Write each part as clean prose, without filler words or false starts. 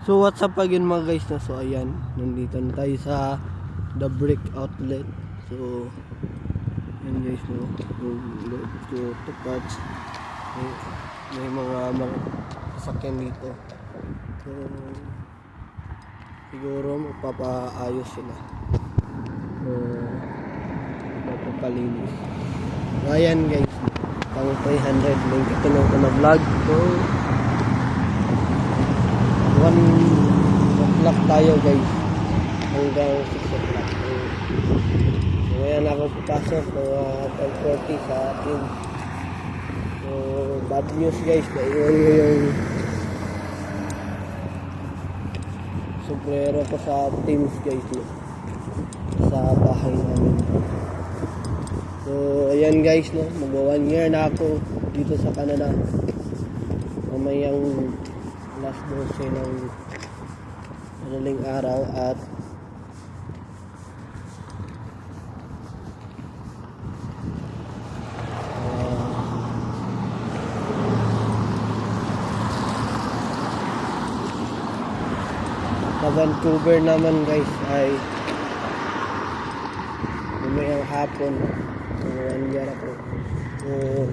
So what's up again mga guys na, so ayan, nandito na tayo sa The Brick Outlet. So ayan guys, no, to touch may mga sasakyan dito. So siguro magpapaayos sila, so magpapalinis. So ayan guys, pang 300 link ito na vlog. So 1 o'clock tayo guys hanggang 6 o'clock. So ayan ako papasok mga 12:40 sa atin. So bad news guys, naiwan ko yung sombrero ko sa Teams guys, no? Sa bahay namin. So ayan guys, no, mag 1 year na ako dito sa Canada. Mamayang last 12 ng madaling araw at sa Vancouver naman guys ay umayang hapon. So 1 year ako. So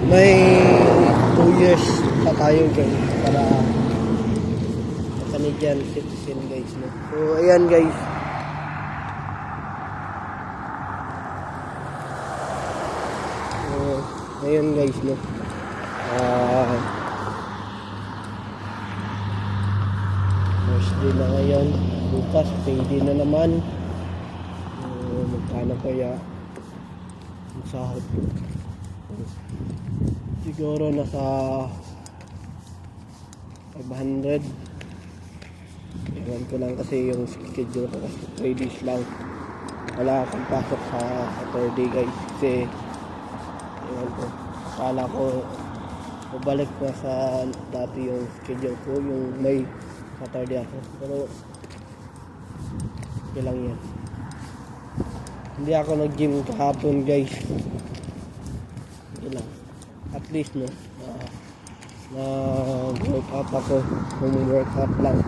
may 2 years pa tayo guys para Canadian citizen guys, no? So ayan guys, so ayan guys, no, Thursday na ngayon, bukas payday na naman. So magkano kaya ang sahod? Siguro nasa 500. Iwan ko lang kasi yung schedule ko kasi 3 days lang. Wala akong pasok sa Saturday guys kasi iwan ko. Akala ko babalik na sa dati yung schedule ko, yung may Saturday ako. Pero okay lang yan. Hindi ako nag-gym kahapon guys. Okay lang. At least, no, na workout ako, workout lang.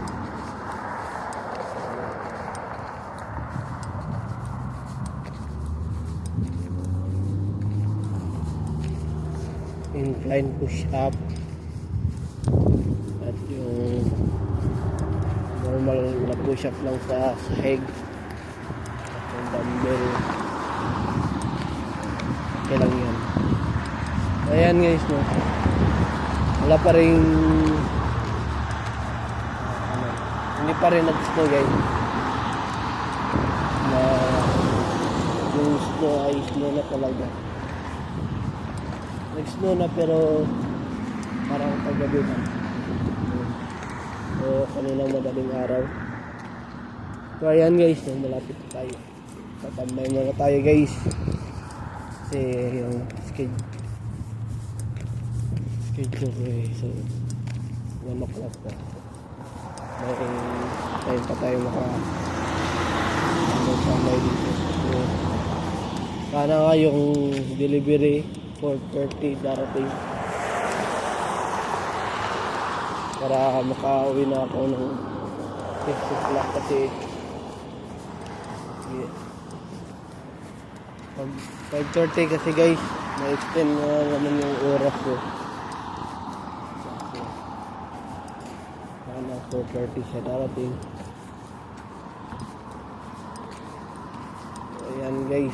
Incline push up at yung normal na push up lang sa sahig at yung dumbbell. Okay lang yan. Ayan guys, no, wala pa rin hindi pa rin nag-snow guys, na yung snow ay snow na talaga. Nag-snow na pero parang paggabi na. So kanilang madaling araw. So ayan guys, no, malapit tayo. Tatambay muna tayo guys kasi yung schedule ko so 1 o'clock pa. May time pa tayo makatambay dito. So sana nga yung delivery 4:30 darating para makauwi na ako ng 6 o'clock kasi pag 5:30 kasi guys na-extend na naman yung oras ko. Sana 4:30 siya darating. So, ayan guys.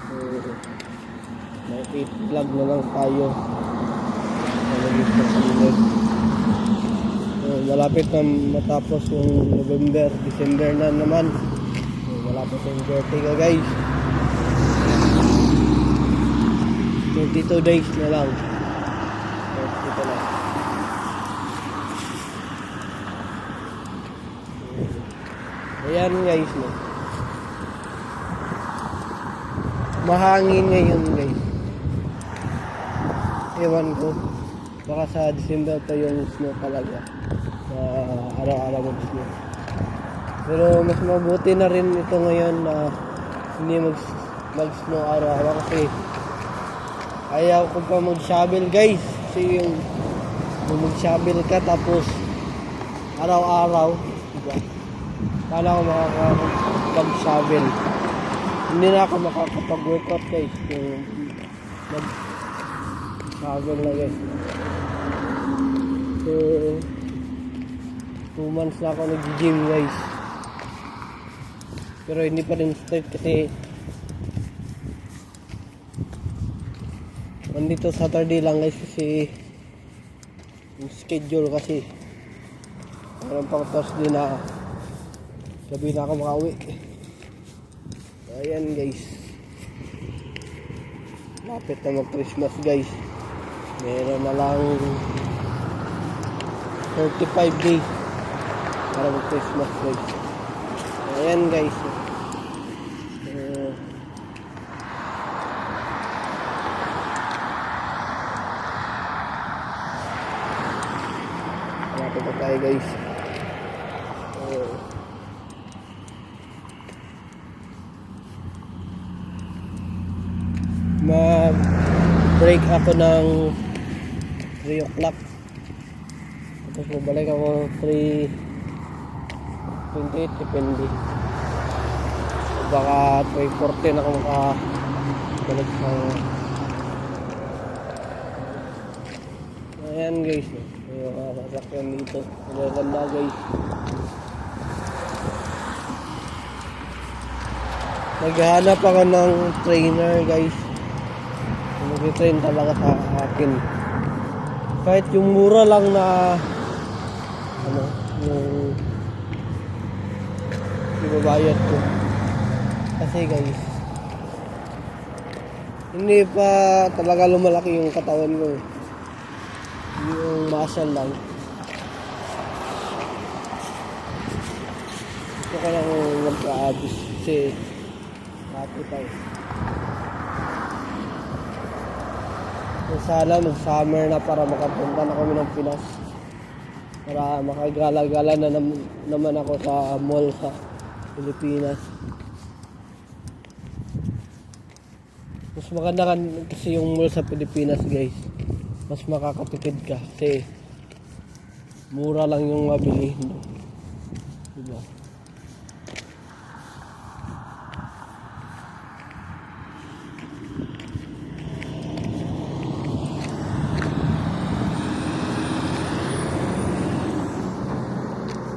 So, may 8 vlog na lang tayo. So, malapit na matapos yung November, December na naman. So, malapit yung birthday ko guys. 22 days na lang. Ito na. Ayan guys, no, mahangin ngayon guys. Ewan ko, baka sa December pa yung snow talaga, araw-araw mag-snow. Pero mas mabuti na rin ito ngayon na hindi mag-snow araw-araw kasi ayaw ko pa mag-shovel guys kasi yung Kung mag-shovel ka tapos araw-araw, diba? Kala ko makakapag-shovel. Hindi na ako makakapag-workout guys kung mag-shovel na guys. So 2 months na ako nag-gym guys. Pero hindi pa rin start kasi nandito Saturday lang guys kasi yung schedule kasi meron pang Thursday na gabi na ako makauwi. Ayan guys, lapit na mag Christmas guys, meron na lang 35 days para mag Christmas guys. Ayan guys, lapit na tayo guys. Mag-break ako ng 3 o'clock. Tapos mabalik ako 3:28, depende. Baka 3:14 ako makabalik sa... Ayan guys, yung sasakyan dito. Magaganda guys. Naghahanap ako ng trainer guys. Mag-train talaga sa akin. Kahit yung mura lang na yung ibabayad ko. Kasi guys, hindi pa talaga lumalaki yung katawan ko. Yung muscle lang. Gusto ko lang mag-abis kasi happy tayo. Sana mag-summer na para makapunta na kami ng Pinas. Para makagala-gala na naman ako sa mall sa Pilipinas. Mas maganda kasi yung mall sa Pilipinas guys. Mas makakatipid ka kasi mura lang yung mabili. Diba?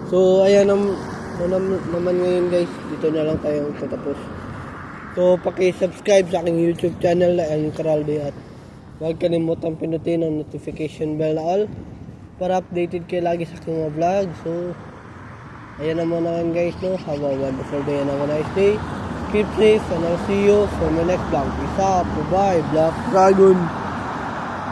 So ayan naman ngayon guys, dito na lang tayo tatapos. So paki-subscribe sa aking YouTube channel na Alin Caralde at huwag kalimutang pinutin ang notification bell na all para updated kayo lagi sa aking mga vlog. So ayan naman guys, no? Have a wonderful day and have a nice day. Keep safe and I'll see you for my next vlog. Peace out. Bye. Black Dragon.